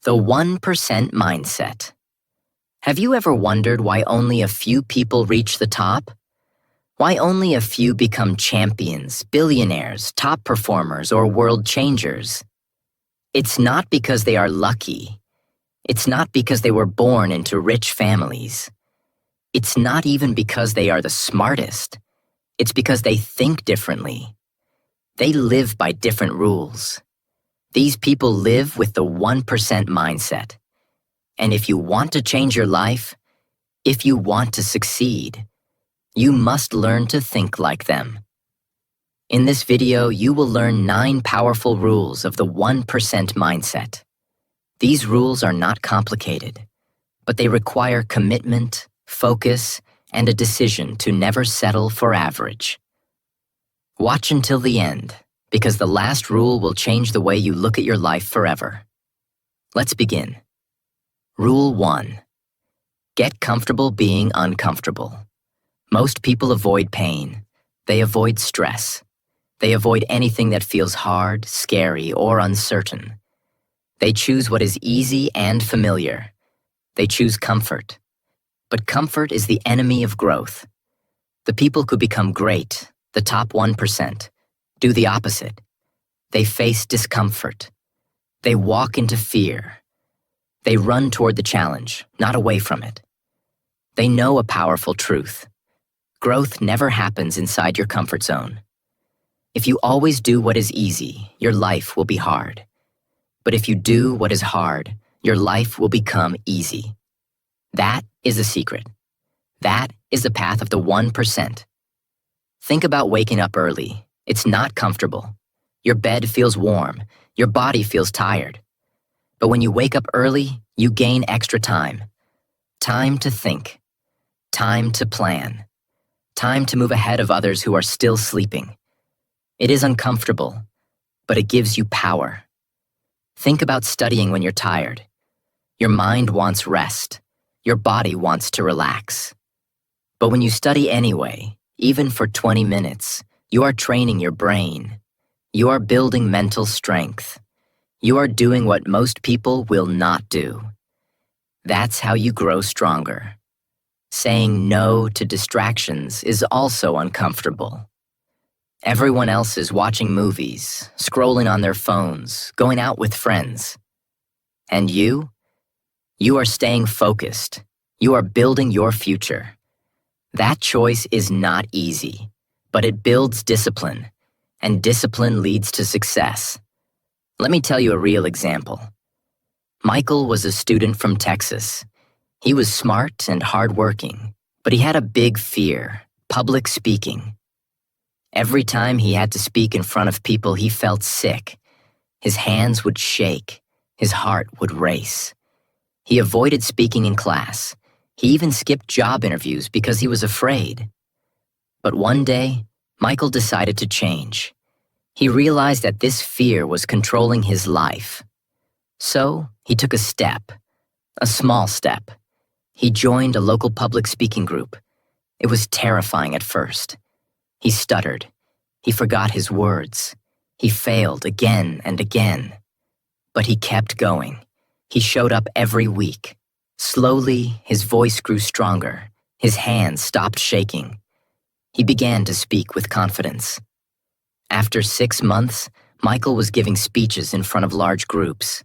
The 1% mindset. Have you ever wondered why only a few people reach the top? Why only a few become champions, billionaires, top performers, or world changers? It's not because they are lucky. It's not because they were born into rich families. It's not even because they are the smartest. It's because they think differently. They live by different rules. These people live with the 1% mindset. And if you want to change your life, if you want to succeed, you must learn to think like them. In this video, you will learn 9 powerful rules of the 1% mindset. These rules are not complicated, but they require commitment, focus, and a decision to never settle for average. Watch until the end, because the last rule will change the way you look at your life forever. Let's begin. Rule 1. Get comfortable being uncomfortable. Most people avoid pain. They avoid stress. They avoid anything that feels hard, scary, or uncertain. They choose what is easy and familiar. They choose comfort. But comfort is the enemy of growth. The people who become great, the top 1%, do the opposite. They face discomfort. They walk into fear. They run toward the challenge, not away from it. They know a powerful truth. Growth never happens inside your comfort zone. If you always do what is easy, your life will be hard. But if you do what is hard, your life will become easy. That is the secret. That is the path of the 1%. Think about waking up early. It's not comfortable. Your bed feels warm. Your body feels tired. But when you wake up early, you gain extra time. Time to think. Time to plan. Time to move ahead of others who are still sleeping. It is uncomfortable, but it gives you power. Think about studying when you're tired. Your mind wants rest. Your body wants to relax. But when you study anyway, even for 20 minutes, you are training your brain. You are building mental strength. You are doing what most people will not do. That's how you grow stronger. Saying no to distractions is also uncomfortable. Everyone else is watching movies, scrolling on their phones, going out with friends. And you? You are staying focused. You are building your future. That choice is not easy, but it builds discipline, and discipline leads to success. Let me tell you a real example. Michael was a student from Texas. He was smart and hardworking, but he had a big fear: public speaking. Every time he had to speak in front of people, he felt sick. His hands would shake. His heart would race. He avoided speaking in class. He even skipped job interviews because he was afraid. But one day, Michael decided to change. He realized that this fear was controlling his life. So, he took a step, a small step. He joined a local public speaking group. It was terrifying at first. He stuttered. He forgot his words. He failed again and again. But he kept going. He showed up every week. Slowly, his voice grew stronger. His hands stopped shaking. He began to speak with confidence. After 6 months, Michael was giving speeches in front of large groups.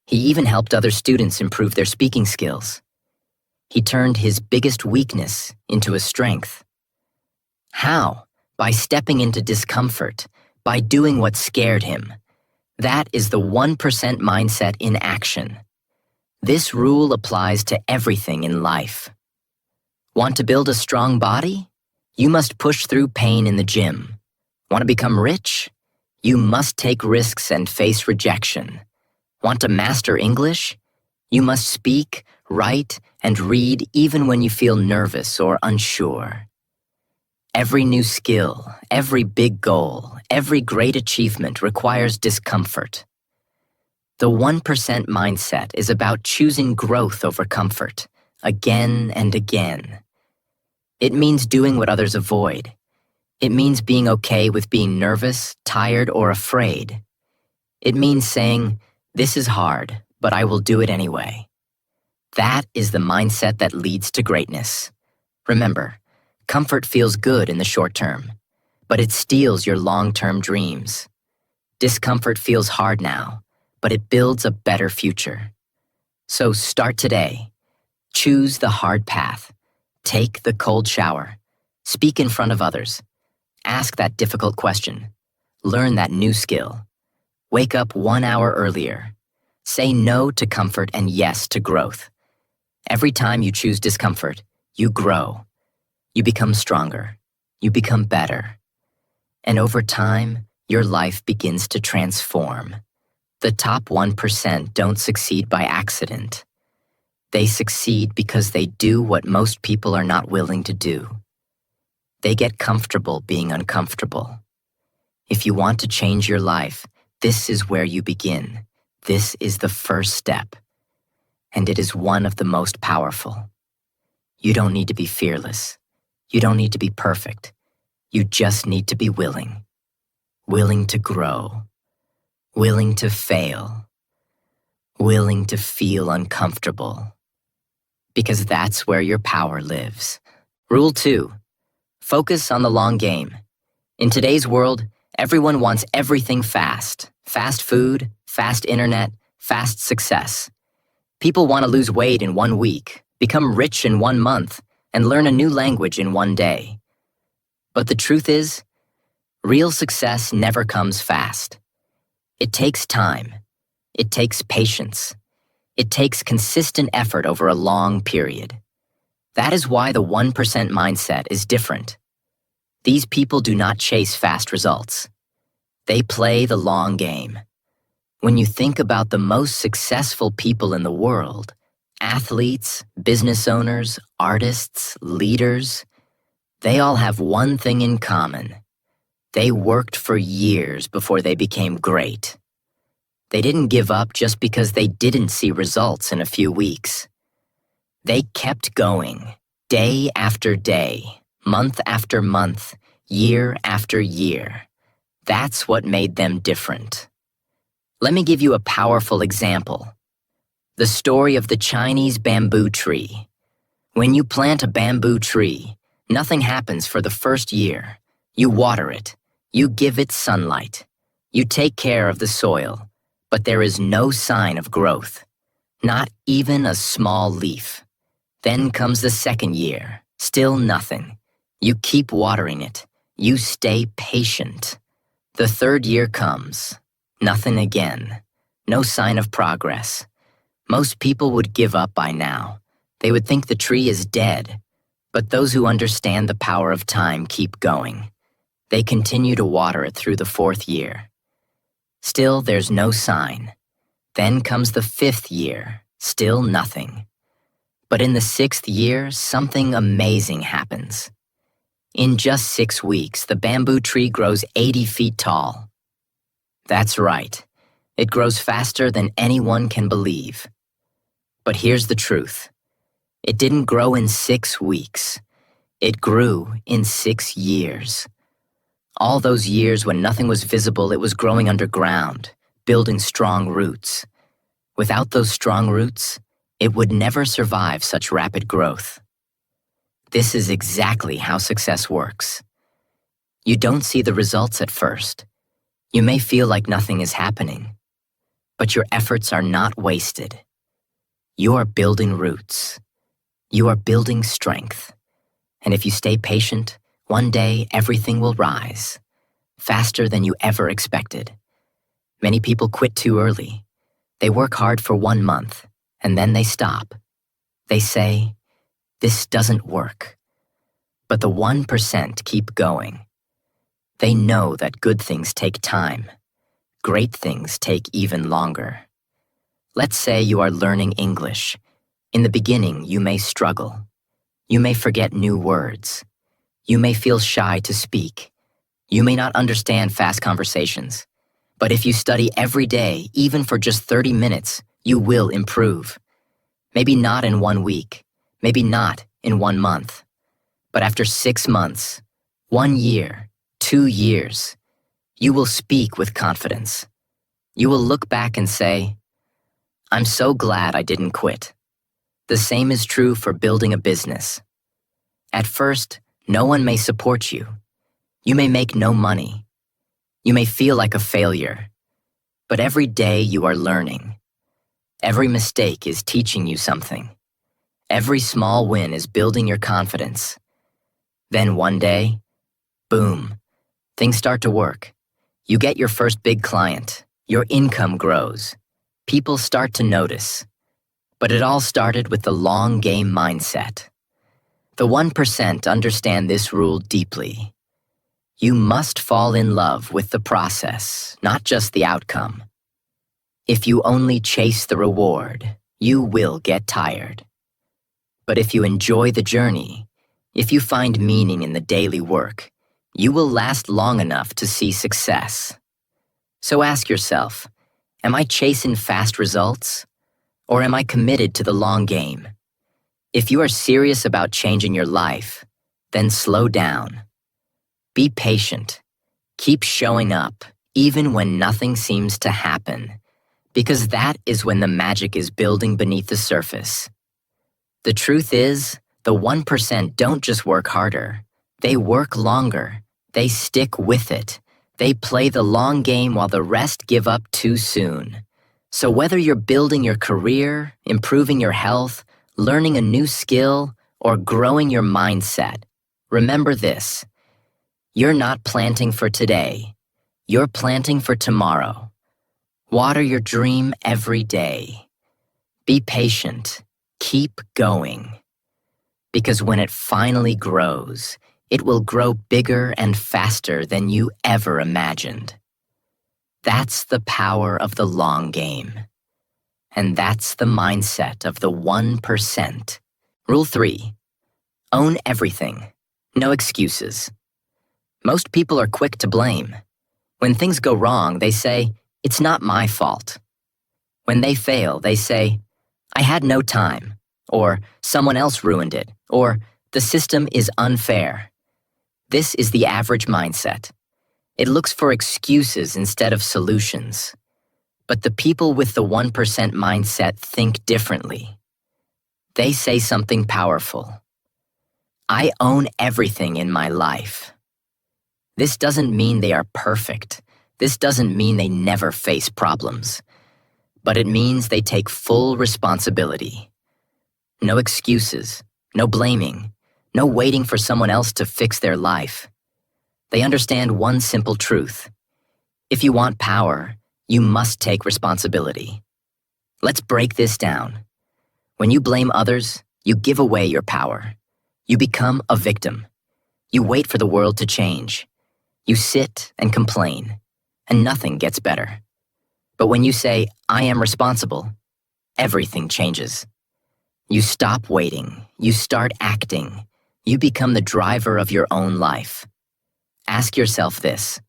He even helped other students improve their speaking skills. He turned his biggest weakness into a strength. How? By stepping into discomfort, by doing what scared him. That is the 1% mindset in action. This rule applies to everything in life. Want to build a strong body? You must push through pain in the gym. Want to become rich? You must take risks and face rejection. Want to master English? You must speak, write, and read even when you feel nervous or unsure. Every new skill, every big goal, every great achievement requires discomfort. The 1% mindset is about choosing growth over comfort, again and again. It means doing what others avoid. It means being okay with being nervous, tired, or afraid. It means saying, "This is hard, but I will do it anyway. That is the mindset that leads to greatness. Remember, comfort feels good in the short term, but it steals your long-term dreams. Discomfort feels hard now, but it builds a better future. So start today. Choose the hard path. Take the cold shower. Speak in front of others. Ask that difficult question. Learn that new skill. Wake up 1 hour earlier. Say no to comfort and yes to growth. Every time you choose discomfort, you grow. You become stronger. You become better. And over time, your life begins to transform. The top 1% don't succeed by accident. They succeed because they do what most people are not willing to do. They get comfortable being uncomfortable. If you want to change your life, this is where you begin. This is the first step. And it is one of the most powerful. You don't need to be fearless. You don't need to be perfect. You just need to be willing. Willing to grow. Willing to fail. Willing to feel uncomfortable. Because that's where your power lives. Rule 2. Focus on the long game. In today's world, everyone wants everything fast. Fast food, fast internet, fast success. People want to lose weight in 1 week, become rich in 1 month, and learn a new language in 1 day. But the truth is, real success never comes fast. It takes time. It takes patience. It takes consistent effort over a long period. That is why the 1% mindset is different. These people do not chase fast results. They play the long game. When you think about the most successful people in the world, athletes, business owners, artists, leaders, they all have one thing in common. They worked for years before they became great. They didn't give up just because they didn't see results in a few weeks. They kept going, day after day, month after month, year after year. That's what made them different. Let me give you a powerful example. The story of the Chinese bamboo tree. When you plant a bamboo tree, nothing happens for the first year. You water it. You give it sunlight. You take care of the soil. But there is no sign of growth. Not even a small leaf. Then comes the second year. Still nothing. You keep watering it. You stay patient. The third year comes. Nothing again. No sign of progress. Most people would give up by now. They would think the tree is dead. But those who understand the power of time keep going. They continue to water it through the fourth year. Still, there's no sign. Then comes the fifth year. Still nothing. But in the sixth year, something amazing happens. In just 6 weeks, the bamboo tree grows 80 feet tall. That's right. It grows faster than anyone can believe. But here's the truth. It didn't grow in 6 weeks. It grew in 6 years. All those years when nothing was visible, it was growing underground, building strong roots. Without those strong roots, it would never survive such rapid growth. This is exactly how success works. You don't see the results at first. You may feel like nothing is happening, but your efforts are not wasted. You are building roots. You are building strength. And if you stay patient, one day everything will rise, faster than you ever expected. Many people quit too early. They work hard for 1 month, and then they stop. They say, "This doesn't work." But the 1% keep going. They know that good things take time. Great things take even longer. Let's say you are learning English. In the beginning, you may struggle. You may forget new words. You may feel shy to speak. You may not understand fast conversations. But if you study every day, even for just 30 minutes, you will improve. Maybe not in 1 week. Maybe not in 1 month. But after 6 months, 1 year, 2 years, you will speak with confidence. You will look back and say, I'm so glad I didn't quit. The same is true for building a business. At first, no one may support you. You may make no money. You may feel like a failure. But every day you are learning. Every mistake is teaching you something. Every small win is building your confidence. Then one day, boom, things start to work. You get your first big client. Your income grows. People start to notice. But it all started with the long game mindset. The 1% understand this rule deeply. You must fall in love with the process, not just the outcome. If you only chase the reward, you will get tired. But if you enjoy the journey, if you find meaning in the daily work, you will last long enough to see success. So ask yourself, am I chasing fast results? Or am I committed to the long game? If you are serious about changing your life, then slow down. Be patient. Keep showing up, even when nothing seems to happen, because that is when the magic is building beneath the surface. The truth is, the 1% don't just work harder. They work longer. They stick with it. They play the long game while the rest give up too soon. So whether you're building your career, improving your health, learning a new skill, or growing your mindset, remember this. You're not planting for today. You're planting for tomorrow. Water your dream every day. Be patient. Keep going. Because when it finally grows, it will grow bigger and faster than you ever imagined. That's the power of the long game. And that's the mindset of the 1%. Rule 3. Own everything. No excuses. Most people are quick to blame. When things go wrong, they say, "It's not my fault." When they fail, they say, "I had no time," or "Someone else ruined it," or "The system is unfair." This is the average mindset. It looks for excuses instead of solutions. But the people with the 1% mindset think differently. They say something powerful. I own everything in my life. This doesn't mean they are perfect. This doesn't mean they never face problems. But it means they take full responsibility. No excuses, no blaming, no waiting for someone else to fix their life. They understand one simple truth. If you want power, you must take responsibility. Let's break this down. When you blame others, you give away your power. You become a victim. You wait for the world to change. You sit and complain, and nothing gets better. But when you say, "I am responsible," everything changes. You stop waiting. You start acting. You become the driver of your own life. Ask yourself this.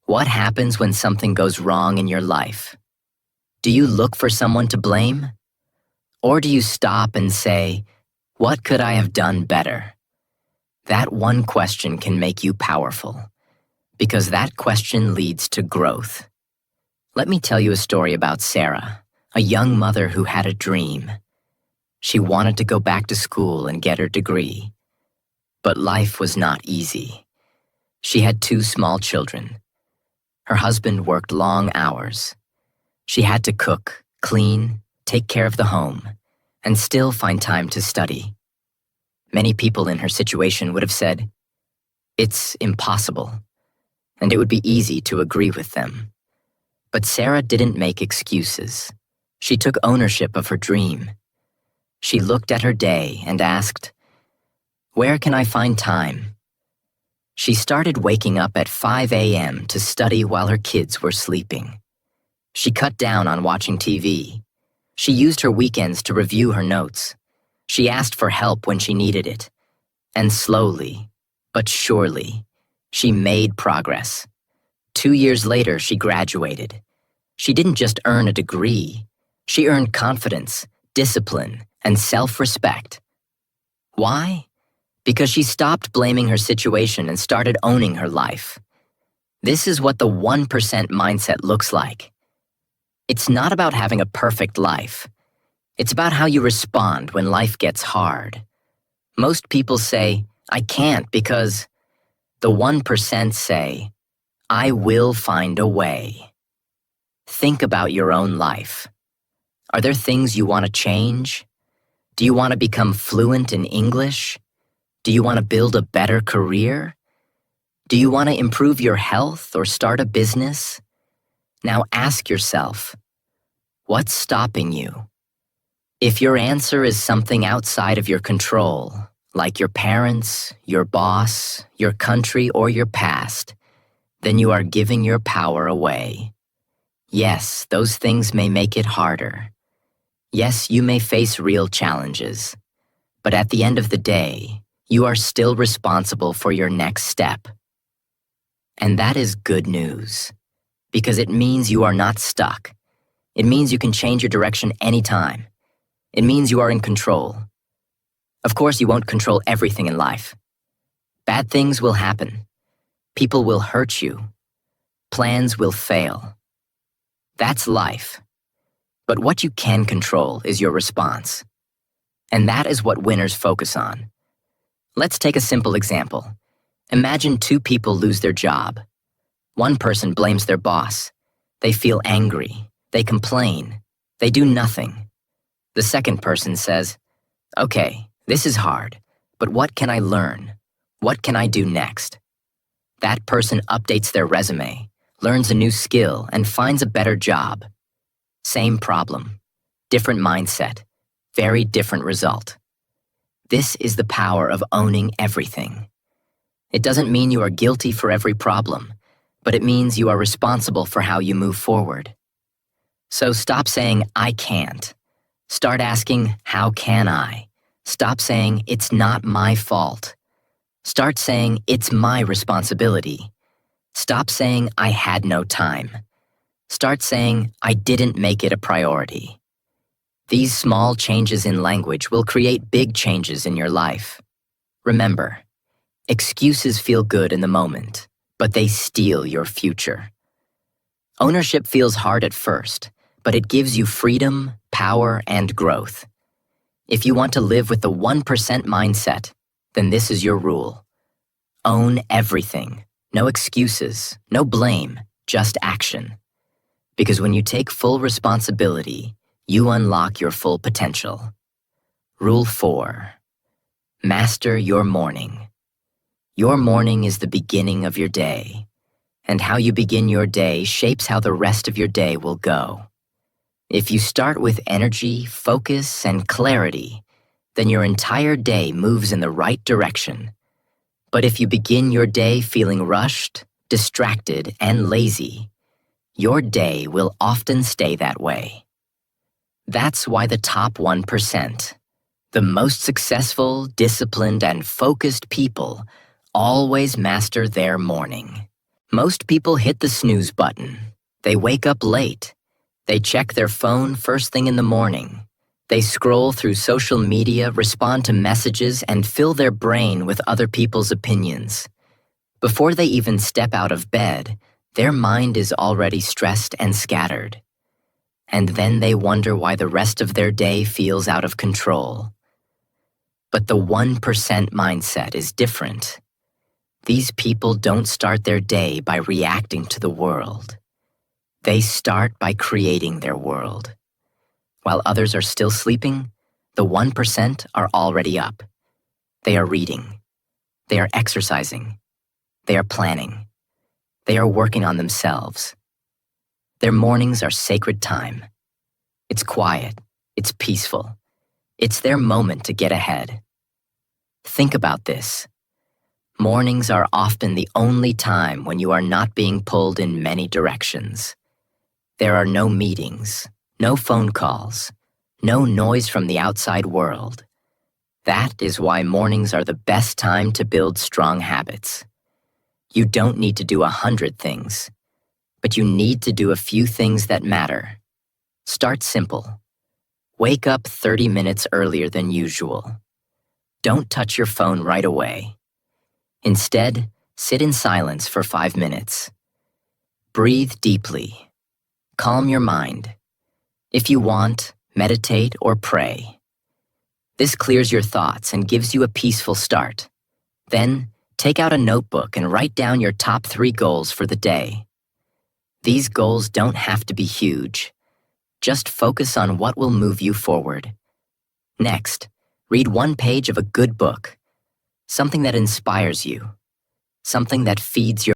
What happens when something goes wrong in your life? Do you look for someone to blame? Or do you stop and say, "What could I have done better?" That one question can make you powerful, because that question leads to growth. Let me tell you a story about Sarah, a young mother who had a dream. She wanted to go back to school and get her degree. But life was not easy. She had 2 small children. Her husband worked long hours. She had to cook, clean, take care of the home, and still find time to study. Many people in her situation would have said, "It's impossible," and it would be easy to agree with them. But Sarah didn't make excuses. She took ownership of her dream. She looked at her day and asked, "Where can I find time?" She started waking up at 5 a.m. to study while her kids were sleeping. She cut down on watching TV. She used her weekends to review her notes. She asked for help when she needed it. And slowly, but surely, she made progress. 2 years later, she graduated. She didn't just earn a degree. She earned confidence, discipline, and self-respect. Why? Because she stopped blaming her situation and started owning her life. This is what the 1% mindset looks like. It's not about having a perfect life. It's about how you respond when life gets hard. Most people say, I can't because the 1% say, I will find a way. Think about your own life. Are there things you want to change? Do you want to become fluent in English? Do you want to build a better career? Do you want to improve your health or start a business? Now ask yourself, what's stopping you? If your answer is something outside of your control, like your parents, your boss, your country, or your past, then you are giving your power away. Yes, those things may make it harder. Yes, you may face real challenges. But at the end of the day, you are still responsible for your next step. And that is good news, because it means you are not stuck. It means you can change your direction anytime. It means you are in control. Of course, you won't control everything in life. Bad things will happen. People will hurt you. Plans will fail. That's life. But what you can control is your response. And that is what winners focus on. Let's take a simple example. Imagine two people lose their job. One person blames their boss. They feel angry. They complain. They do nothing. The second person says, okay, this is hard, but what can I learn? What can I do next? That person updates their resume, learns a new skill, and finds a better job. Same problem, different mindset, very different result. This is the power of owning everything. It doesn't mean you are guilty for every problem, but it means you are responsible for how you move forward. So stop saying, I can't. Start asking, how can I? Stop saying, it's not my fault. Start saying, it's my responsibility. Stop saying, I had no time. Start saying, I didn't make it a priority. These small changes in language will create big changes in your life. Remember, excuses feel good in the moment, but they steal your future. Ownership feels hard at first, but it gives you freedom, power, and growth. If you want to live with the 1% mindset, then this is your rule. Own everything. No excuses, no blame, just action. Because when you take full responsibility, you unlock your full potential. Rule 4. Master your morning. Your morning is the beginning of your day, and how you begin your day shapes how the rest of your day will go. If you start with energy, focus, and clarity, then your entire day moves in the right direction. But if you begin your day feeling rushed, distracted, and lazy, your day will often stay that way. That's why the top 1%, the most successful, disciplined, and focused people, always master their morning. Most people hit the snooze button. They wake up late. They check their phone first thing in the morning. They scroll through social media, respond to messages, and fill their brain with other people's opinions. Before they even step out of bed, their mind is already stressed and scattered. And then they wonder why the rest of their day feels out of control. But the 1% mindset is different. These people don't start their day by reacting to the world. They start by creating their world. While others are still sleeping, the 1% are already up. They are reading. They are exercising. They are planning. They are working on themselves. Their mornings are sacred time. It's quiet. It's peaceful. It's their moment to get ahead. Think about this. Mornings are often the only time when you are not being pulled in many directions. There are no meetings, no phone calls, no noise from the outside world. That is why mornings are the best time to build strong habits. You don't need to do 100 things, but you need to do a few things that matter. Start simple. Wake up 30 minutes earlier than usual. Don't touch your phone right away. Instead, sit in silence for 5 minutes. Breathe deeply. Calm your mind. If you want, meditate or pray. This clears your thoughts and gives you a peaceful start. Then, take out a notebook and write down your top 3 goals for the day. These goals don't have to be huge. Just focus on what will move you forward. Next, read 1 page of a good book, something that inspires you, something that feeds your